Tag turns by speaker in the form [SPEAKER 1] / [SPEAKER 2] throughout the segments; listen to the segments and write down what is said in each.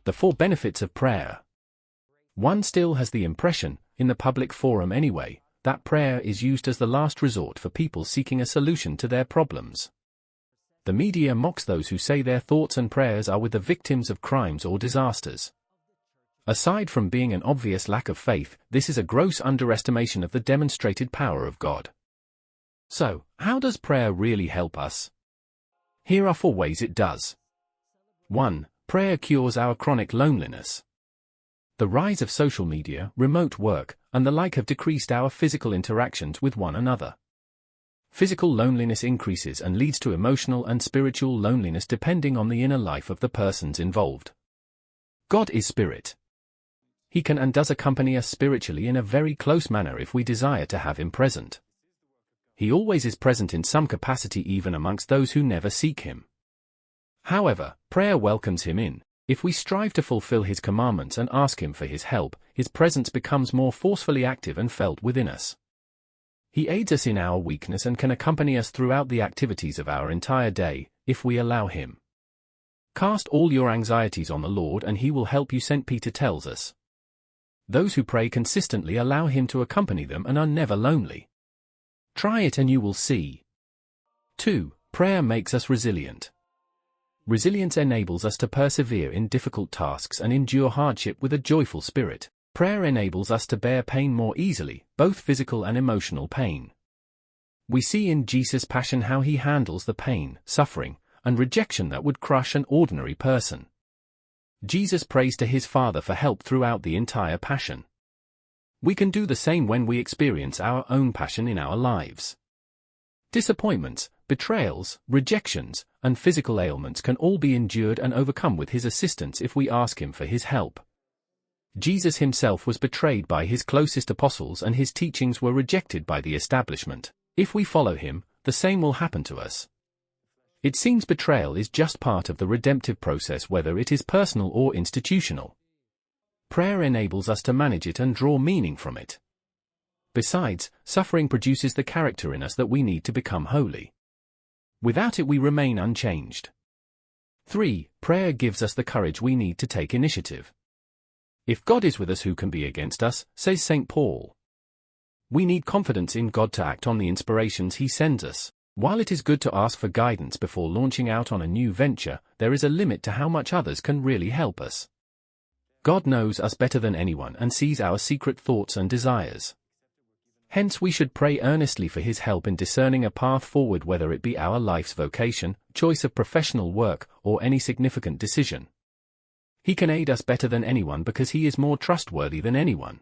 [SPEAKER 1] The 4 benefits of prayer. 1 still has the impression, in the public forum anyway, that prayer is used as the last resort for people seeking a solution to their problems. The media mocks those who say their thoughts and prayers are with the victims of crimes or disasters. Aside from being an obvious lack of faith, this is a gross underestimation of the demonstrated power of God. So, how does prayer really help us? Here are 4 ways it does. 1. Prayer cures our chronic loneliness. The rise of social media, remote work, and the like have decreased our physical interactions with one another. Physical loneliness increases and leads to emotional and spiritual loneliness depending on the inner life of the persons involved. God is spirit. He can and does accompany us spiritually in a very close manner if we desire to have him present. He always is present in some capacity even amongst those who never seek him. However, prayer welcomes him in. If we strive to fulfill his commandments and ask him for his help, his presence becomes more forcefully active and felt within us. He aids us in our weakness and can accompany us throughout the activities of our entire day, if we allow him. Cast all your anxieties on the Lord and he will help you, St. Peter tells us. Those who pray consistently allow him to accompany them and are never lonely. Try it and you will see. 2. Prayer makes us resilient. Resilience enables us to persevere in difficult tasks and endure hardship with a joyful spirit. Prayer enables us to bear pain more easily, both physical and emotional pain. We see in Jesus' passion how he handles the pain, suffering, and rejection that would crush an ordinary person. Jesus prays to his Father for help throughout the entire passion. We can do the same when we experience our own passion in our lives. Disappointments, betrayals, rejections, and physical ailments can all be endured and overcome with his assistance if we ask him for his help. Jesus himself was betrayed by his closest apostles and his teachings were rejected by the establishment. If we follow him, the same will happen to us. It seems betrayal is just part of the redemptive process, whether it is personal or institutional. Prayer enables us to manage it and draw meaning from it. Besides, suffering produces the character in us that we need to become holy. Without it we remain unchanged. 3. Prayer gives us the courage we need to take initiative. If God is with us, who can be against us, says St. Paul. We need confidence in God to act on the inspirations he sends us. While it is good to ask for guidance before launching out on a new venture, there is a limit to how much others can really help us. God knows us better than anyone and sees our secret thoughts and desires. Hence we should pray earnestly for his help in discerning a path forward, whether it be our life's vocation, choice of professional work, or any significant decision. He can aid us better than anyone because he is more trustworthy than anyone.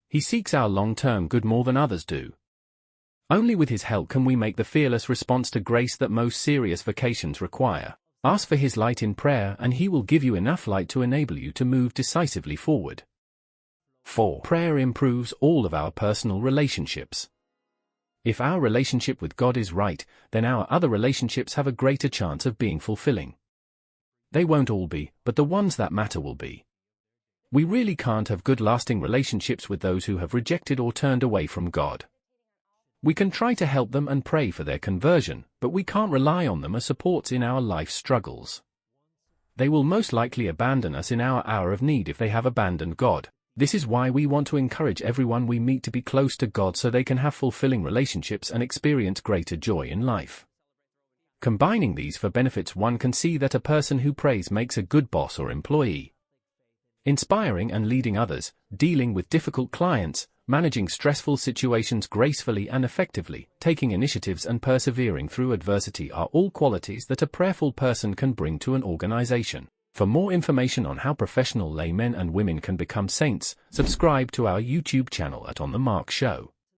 [SPEAKER 1] He seeks our long-term good more than others do. Only with his help can we make the fearless response to grace that most serious vocations require. Ask for his light in prayer and he will give you enough light to enable you to move decisively forward. 4. Prayer improves all of our personal relationships. If our relationship with God is right, then our other relationships have a greater chance of being fulfilling. They won't all be, but the ones that matter will be. We really can't have good lasting relationships with those who have rejected or turned away from God. We can try to help them and pray for their conversion, but we can't rely on them as supports in our life struggles. They will most likely abandon us in our hour of need if they have abandoned God. This is why we want to encourage everyone we meet to be close to God so they can have fulfilling relationships and experience greater joy in life. Combining these for benefits, one can see that a person who prays makes a good boss or employee. Inspiring and leading others, dealing with difficult clients, managing stressful situations gracefully and effectively, taking initiatives and persevering through adversity are all qualities that a prayerful person can bring to an organization. For more information on how professional laymen and women can become saints, subscribe to our YouTube channel at On the Mark Show.